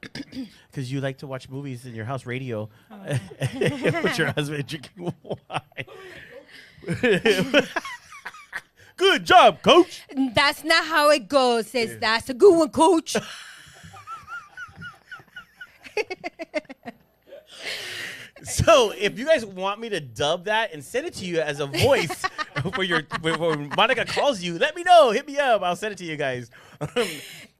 Because you like to watch movies in your house radio with your husband drinking wine. Good job, Coach. That's not how it goes. That's a good one, Coach. So if you guys want me to dub that and send it to you as a voice when Monica calls you, let me know. Hit me up. I'll send it to you guys.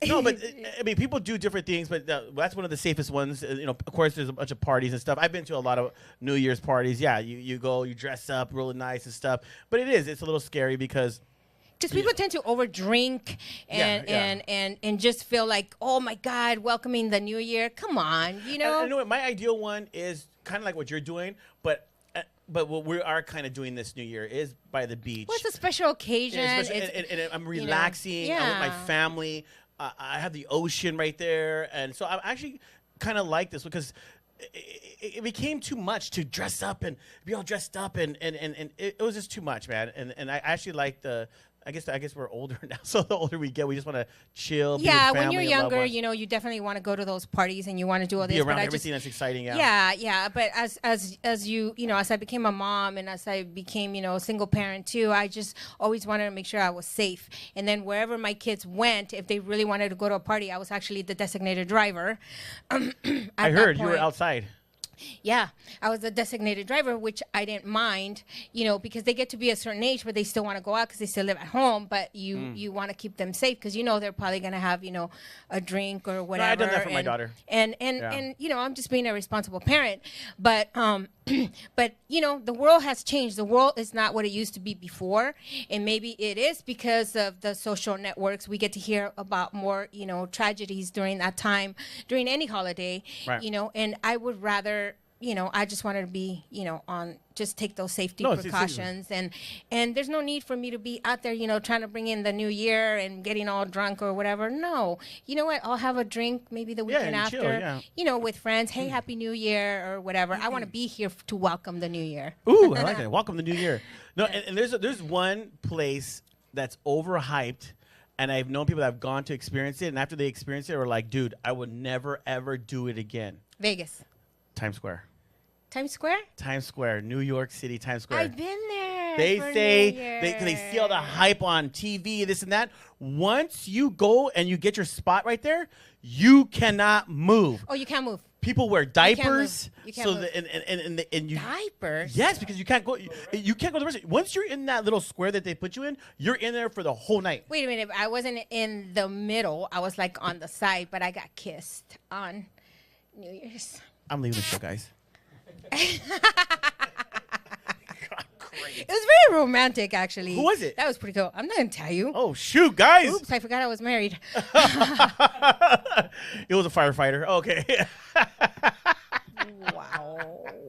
No, but I mean, people do different things, but that's one of the safest ones. Of course, there's a bunch of parties and stuff. I've been to a lot of New Year's parties. Yeah, you go, you dress up really nice and stuff. But it's a little scary because people tend to overdrink and just feel like, oh my God, welcoming the new year. Come on, And I know what my ideal one is kind of like what you're doing, but what we are kind of doing this new year is by the beach. Well, it's a special occasion. And I'm relaxing. I'm with my family. I have the ocean right there. And so I actually kind of like this because it became too much to dress up and be all dressed up. And it was just too much, man. And I actually like I guess we're older now, so the older we get, we just want to chill. Yeah, when you're younger, you definitely want to go to those parties and you want to do all this. Be around everything that's exciting. Yeah. But as you as I became a mom and as I became a single parent too, I just always wanted to make sure I was safe. And then wherever my kids went, if they really wanted to go to a party, I was actually the designated driver. I heard you were outside. Yeah, I was a designated driver, which I didn't mind, because they get to be a certain age, but they still want to go out because they still live at home. But you want to keep them safe because they're probably going to have a drink or whatever. No, I done that for my daughter. And I'm just being a responsible parent. But the world has changed. The world is not what it used to be before, and maybe it is because of the social networks. We get to hear about more tragedies during that time, during any holiday. Right. And I would rather. I just wanted to be, just take those safety precautions. And there's no need for me to be out there, trying to bring in the new year and getting all drunk or whatever. No. You know what? I'll have a drink maybe the weekend after, with friends. Hey, Happy New Year or whatever. I want to be here to welcome the new year. Ooh, I like that. Welcome the new year. No, and there's one place that's overhyped. And I've known people that have gone to experience it. And after they experience it, we're like, dude, I would never, ever do it again. Vegas. Times Square. Times Square? Times Square, New York City, Times Square. I've been there. They say they see all the hype on TV, this and that. Once you go and you get your spot right there, you cannot move. Oh, you can't move. People wear diapers. You can't move. And you diapers. Yes, because you can't go. You can't go to the restaurant. Once you're in that little square that they put you in, you're in there for the whole night. Wait a minute. I wasn't in the middle. I was like on the side, but I got kissed on New Year's. I'm leaving the show, guys. It was very romantic, actually. Who was it? That was pretty cool. I'm not going to tell you. Oh, shoot, guys. Oops, I forgot I was married. It was a firefighter. Okay.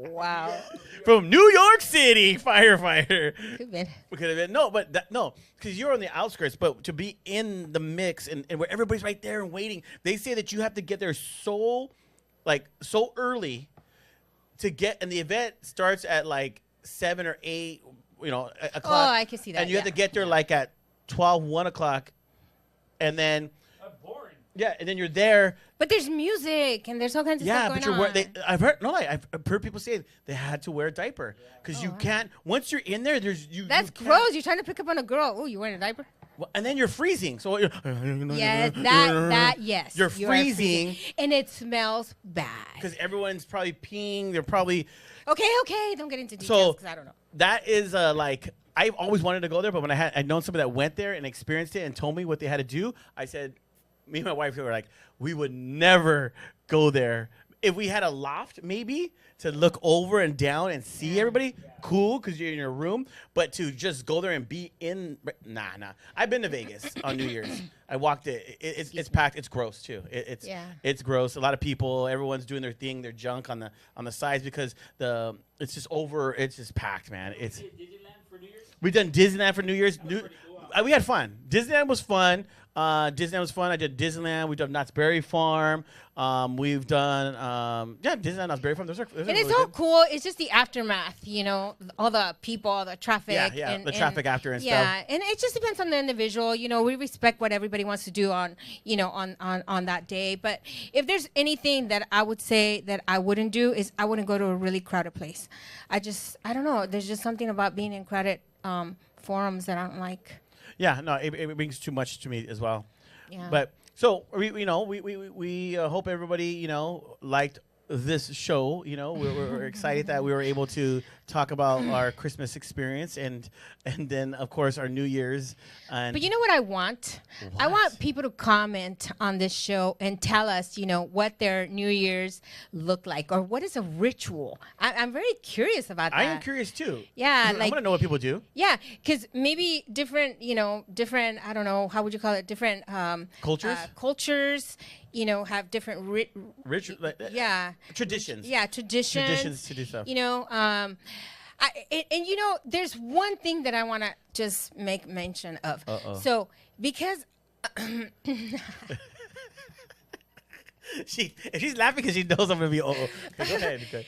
Wow. From New York City, firefighter. Could have been. No, but because you're on the outskirts, but to be in the mix and where everybody's right there and waiting, they say that you have to get there so early to get, and the event starts at 7 or 8, o'clock. Oh, I can see that. And you have to get there at 12, 1 o'clock, and then. Boring. Yeah, and then you're there. But there's music and there's all kinds of stuff going on. I've heard people say they had to wear a diaper because you can't. Once you're in there, That's gross. You're trying to pick up on a girl. Oh, you wearing a diaper? Well, and then you're freezing. So yes, yes. You're freezing, and it smells bad because everyone's probably peeing. They're probably okay. Don't get into details because I don't know. That is I've always wanted to go there, but when I'd known somebody that went there and experienced it and told me what they had to do, I said, me and my wife were like, we would never go there. If we had a loft, maybe to look over and down and see everybody, cool, because you're in your room. But to just go there and be in, nah. I've been to Vegas on New Year's. I walked it. It's packed. It's gross too. It's gross. A lot of people. Everyone's doing their thing. Their junk on the sides because it's just over. It's just packed, man. Disneyland for New Year's. We've done Disneyland for New Year's. We had fun. Disneyland was fun. I did Disneyland. We've done Knott's Berry Farm. We've done Disneyland, Knott's Berry Farm. Those are and it's really all cool. It's just the aftermath, all the people, all the traffic. Yeah, the traffic after and stuff. Yeah, and it just depends on the individual. We respect what everybody wants to do on that day. But if there's anything that I would say that I wouldn't do is I wouldn't go to a really crowded place. I don't know. There's just something about being in crowded forums that I don't like. Yeah, no, it brings too much to me as well. Yeah. But So we hope everybody liked this show. We're excited that we were able to talk about our Christmas experience and then of course our New Year's. And but you know what I want? I want people to comment on this show and tell us, what their New Year's look like or what is a ritual. I'm very curious about that. I am curious too. Yeah, I want to know what people do. Yeah, because maybe different, I don't know, how would you call it? Different Cultures. Cultures, have different traditions. Yeah, Traditions to do stuff. There's one thing that I want to just make mention of. So because if she's laughing because she knows I'm gonna be. Okay, go ahead. Okay.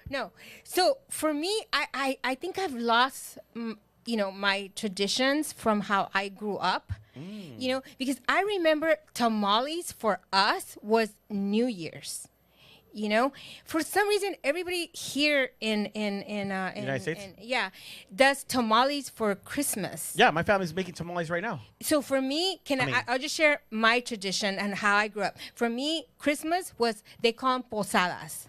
No. So for me, I think I've lost my traditions from how I grew up. Because I remember tamales for us was New Year's. For some reason, everybody here in United States, does tamales for Christmas. Yeah, my family's making tamales right now. So for me, I'll just share my tradition and how I grew up. For me, Christmas was, they call them posadas.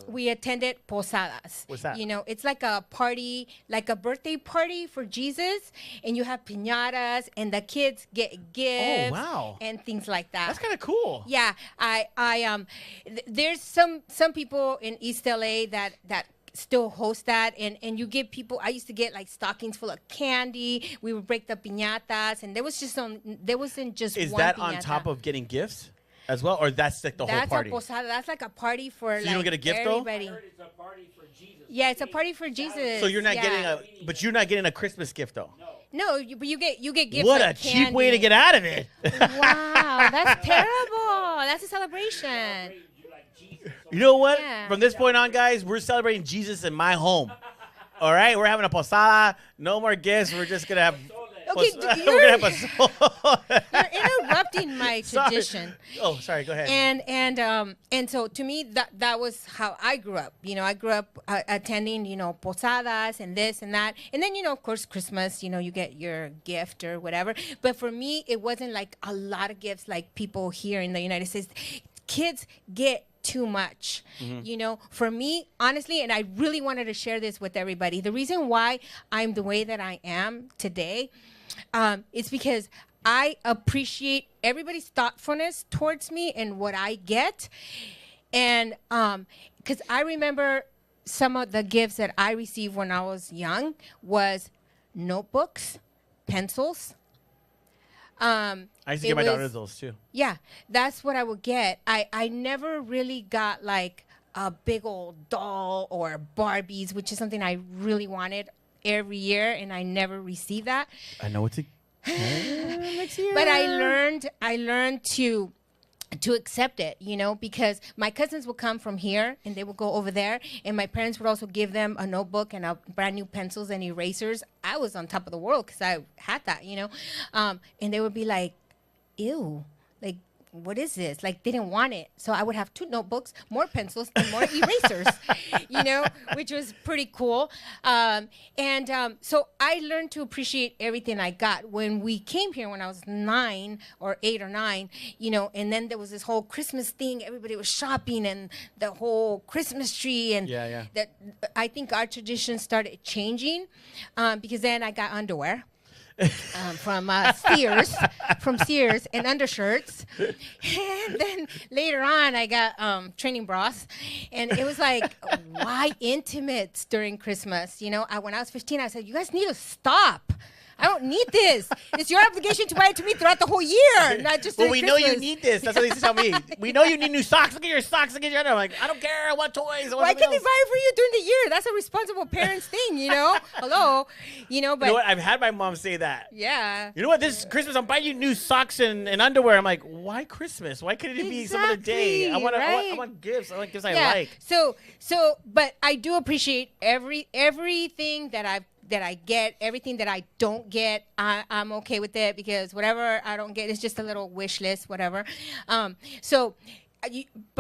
We attended posadas. What's that? It's like a party, like a birthday party for Jesus, and you have piñatas, and the kids get gifts. Oh, wow. And things like that. That's kind of cool. Yeah, there's some people in East LA that still host that, and you give people. I used to get like stockings full of candy. We would break the piñatas, and there wasn't just Is one that piñata. on top of getting gifts as well, or that's like the whole party? That's a posada. That's like a party for you don't get a gift though? everybody. I heard it's a party for Jesus. Yeah, it's a party for Jesus. So you're not yeah. but you're not getting a Christmas gift though. No, but you get gifts. What like a cheap way to candy. get out of it. Wow, that's terrible. That's a celebration. You know what? Yeah. From this point on, guys, we're celebrating Jesus in my home. All right, we're having a posada. No more gifts. We're just gonna have. Okay, we're gonna have you're interrupting my tradition. Oh, sorry. Go ahead. And so to me that was how I grew up. I grew up attending posadas and this and that, and then of course Christmas. You get your gift or whatever. But for me, it wasn't like a lot of gifts like people here in the United States. Kids get too much. For me, honestly, and I really wanted to share this with everybody. The reason why I'm the way that I am today is because I appreciate everybody's thoughtfulness towards me and what I get. And because I remember some of the gifts that I received when I was young was notebooks, pencils. I used to get my daughter those too. Yeah, that's what I would get. I never really got like a big old doll or Barbies, which is something I really wanted every year, and I never received that. I know what to next year. But I learned to accept it, because my cousins would come from here and they would go over there, and my parents would also give them a notebook and a brand new pencils and erasers. I was on top of the world because I had that, and they would be like, ew, like, what is this? Like, they didn't want it. So I would have 2 notebooks, more pencils, and more erasers, which was pretty cool. So I learned to appreciate everything I got. When we came here when I was 9 or 8 or 9, and then there was this whole Christmas thing. Everybody was shopping and the whole Christmas tree. And that I think our tradition started changing because then I got underwear. From Sears and undershirts, and then later on I got training bras, and it was like, why intimates during Christmas? When I was 15, I said, you guys need to stop. I don't need this. It's your obligation to buy it to me throughout the whole year, not just during we Christmas. know you need this. That's what they used to tell me. We know you need new socks. Look at your socks. Look at your underwear. I'm like, I don't care. I want toys. Why can't they buy it for you during the year? That's a responsible parent's thing, Hello, but you know what? I've had my mom say that. Yeah. You know what? This Christmas, I'm buying you new socks and underwear. I'm like, why Christmas? Why couldn't it be some other day? I want gifts. I want gifts I like. So, but I do appreciate everything that I get, everything that I don't get, I'm okay with it, because whatever I don't get is just a little wish list, whatever. But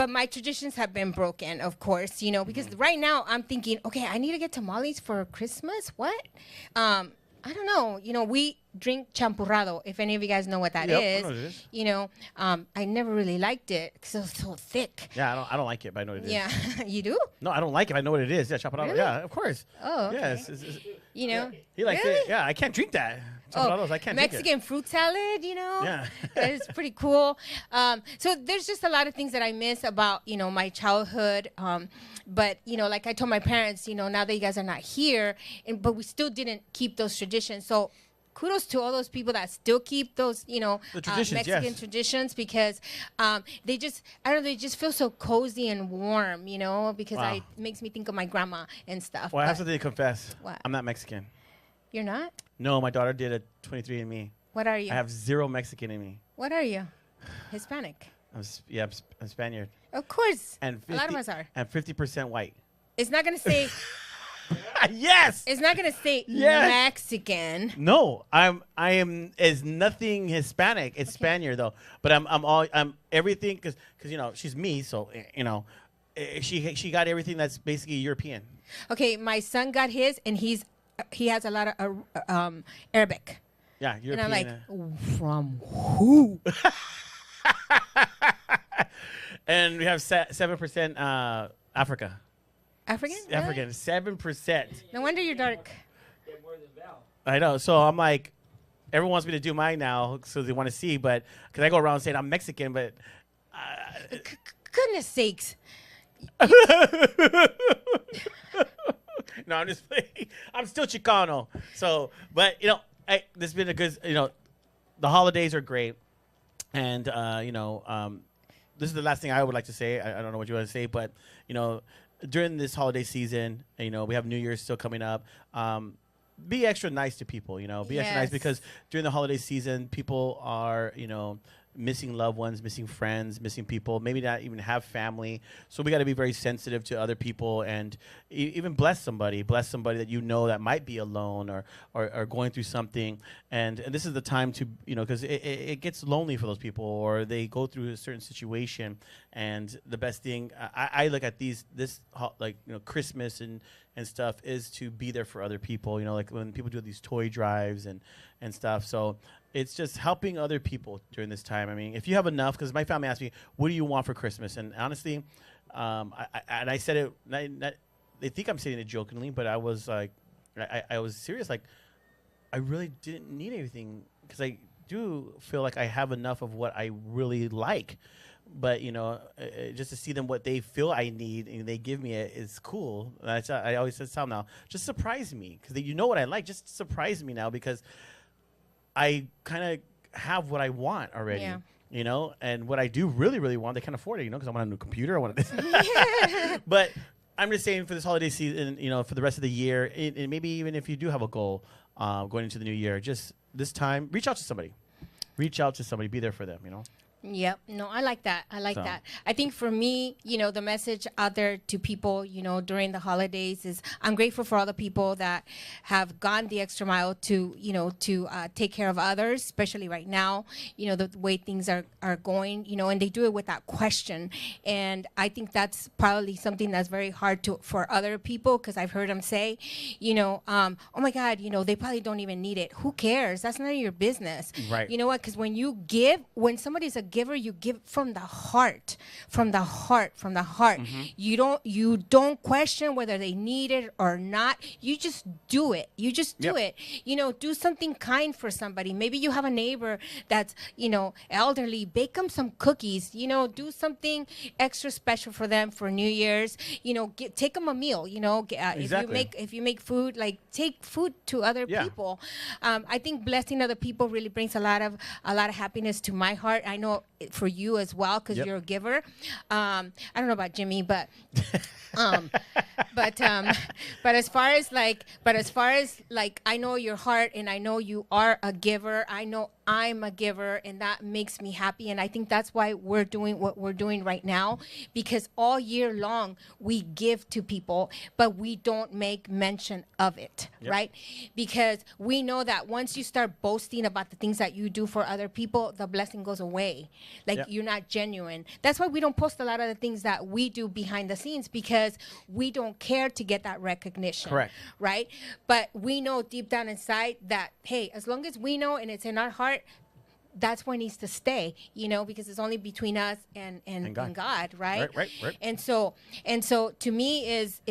my traditions have been broken, of course, because right now I'm thinking, okay, I need to get tamales for Christmas. What? I don't know. drink champurrado. If any of you guys know what that Yep, I is, know what it is. you know, I never really liked it because it was so thick. Yeah, I don't like it, but I know what it is. Yeah, you do? No, I don't like it. I know what it is. Yeah, chaparralo. Really? Yeah, of course. Oh, okay. Yes. You know, He likes Really? it. Yeah, I can't drink that. Chaparados, I can't drink it. Mexican fruit salad, you know? Yeah. It's pretty cool. So there's just a lot of things that I miss about, you know, my childhood. But, you know, like I told my parents, you know, now that you guys are not here, but we still didn't keep those traditions. So kudos to all those people that still keep those, you know, The traditions, Mexican yes. traditions because they just, I don't know, they just feel so cozy and warm, you know, because Wow. it makes me think of my grandma and stuff. Well, I have But something to confess. What? I'm not Mexican. You're not? No, my daughter did a 23andMe. What are you? I have 0 Mexican in me. What are you? Hispanic. I'm Spaniard. Of course. And A lot of us are. And 50% white. It's not gonna say. Yes. It's not gonna say Yes. Mexican. No, I am is nothing Hispanic. It's Spaniard though. But I'm everything because you know she's me, so you know she got everything that's basically European. Okay, my son got his, and he has a lot of Arabic, Yeah, European. and I'm like, from who? And we have 7% Africa. African? Really? African 7%. No wonder you're dark. Get more than Val. I know. So I'm like, everyone wants me to do mine now, so they want to see. But because I go around saying I'm Mexican, but Goodness sakes. no, I'm just playing. I'm still Chicano. So, but you know, this has been a good. You know, the holidays are great, and you know, this is the last thing I would like to say. I don't know what you want to say, but you know, during this holiday season, you know, we have New Year's still coming up. Be extra nice to people. You know, be extra nice Yes. because during the holiday season, people are missing loved ones, missing friends, missing people, maybe not even have family. So we got to be very sensitive to other people and even bless somebody that you know that might be alone or going through something. And this is the time to, because it gets lonely for those people or they go through a certain situation. And the best thing, I look at Christmas and stuff is to be there for other people, like when people do these toy drives and stuff. So it's just helping other people during this time. I mean, if you have enough, because my family asked me, what do you want for Christmas? And honestly, I said it, they think I'm saying it jokingly, but I was like, I was serious. Like, I really didn't need anything because I do feel like I have enough of what I really like. But, just to see them what they feel I need and they give me it is cool. And I always said, Sal, now, just surprise me. Because you know what I like. Just surprise me now because I kind of have what I want already. Yeah. And what I do really, really want, they can't afford it, because I want a new computer. I want this. But I'm just saying for this holiday season, for the rest of the year, and maybe even if you do have a goal going into the new year, just this time, reach out to somebody. Reach out to somebody. Be there for them, Yep. No, I like that. I like that. I think for me, the message out there to people, during the holidays is I'm grateful for all the people that have gone the extra mile to take care of others, especially right now, the way things are going, and they do it without question. And I think that's probably something that's very hard for other people because I've heard them say, oh my God, they probably don't even need it. Who cares? That's none of your business. Right. You know what? Because when you give, when somebody's a giver, you give from the heart, from the heart. Mm-hmm. You don't question whether they need it or not. You just do it. You just do it. Do something kind for somebody. Maybe you have a neighbor that's, elderly. Bake them some cookies. Do something extra special for them for New Year's. Take them a meal. Exactly. If you make food, like take food to other people. I think blessing other people really brings a lot of happiness to my heart. I know for you as well because you're a giver. I don't know about Jimmy, but but as far as I know your heart and I know you are a giver. I know I'm a giver and that makes me happy. And I think that's why we're doing what we're doing right now because all year long we give to people, but we don't make mention of it, right? Because we know that once you start boasting about the things that you do for other people, the blessing goes away. You're not genuine. That's why we don't post a lot of the things that we do behind the scenes because we don't care to get that recognition. Correct. Right? But we know deep down inside that, hey, as long as we know and it's in our heart, that's where it needs to stay, because it's only between us and God, right? Right. And so to me is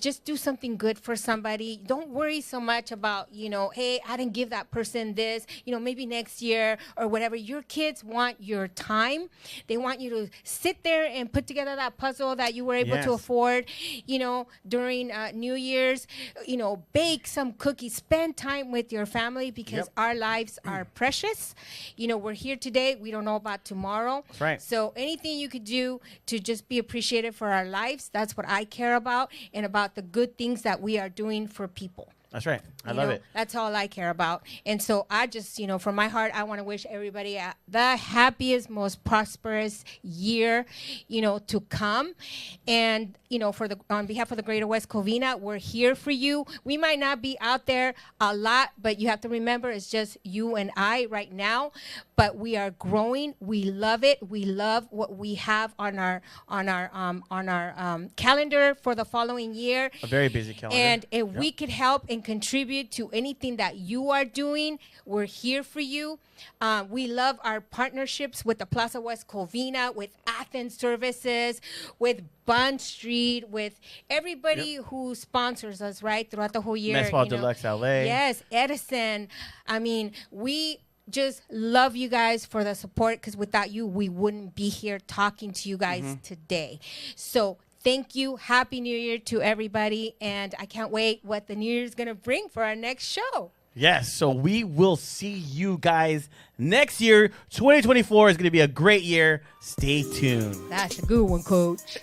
just do something good for somebody. Don't worry so much about, hey, I didn't give that person this, maybe next year or whatever. Your kids want your time. They want you to sit there and put together that puzzle that you were able to afford, during New Year's, bake some cookies, spend time with your family because our lives are precious. We're here today. We don't know about tomorrow. That's right. So anything you could do to just be appreciated for our lives, that's what I care about, and about the good things that we are doing for people. That's right. I love it. That's all I care about. And so I just, from my heart, I want to wish everybody the happiest, most prosperous year, to come. And, on behalf of the Greater West Covina, we're here for you. We might not be out there a lot, but you have to remember it's just you and I right now. But we are growing. We love it. We love what we have on our calendar for the following year. A very busy calendar. And if we could help and contribute to anything that you are doing, we're here for you. We love our partnerships with the Plaza West Covina, with Athens Services, with Bond Street, with everybody who sponsors us, right, throughout the whole year. Mezcal Deluxe LA. Yes, Edison. I mean, we just love you guys for the support, because without you, we wouldn't be here talking to you guys today. So thank you. Happy New Year to everybody. And I can't wait what the New Year is going to bring for our next show. Yes, so we will see you guys next year. 2024 is going to be a great year. Stay tuned. That's a good one, Coach.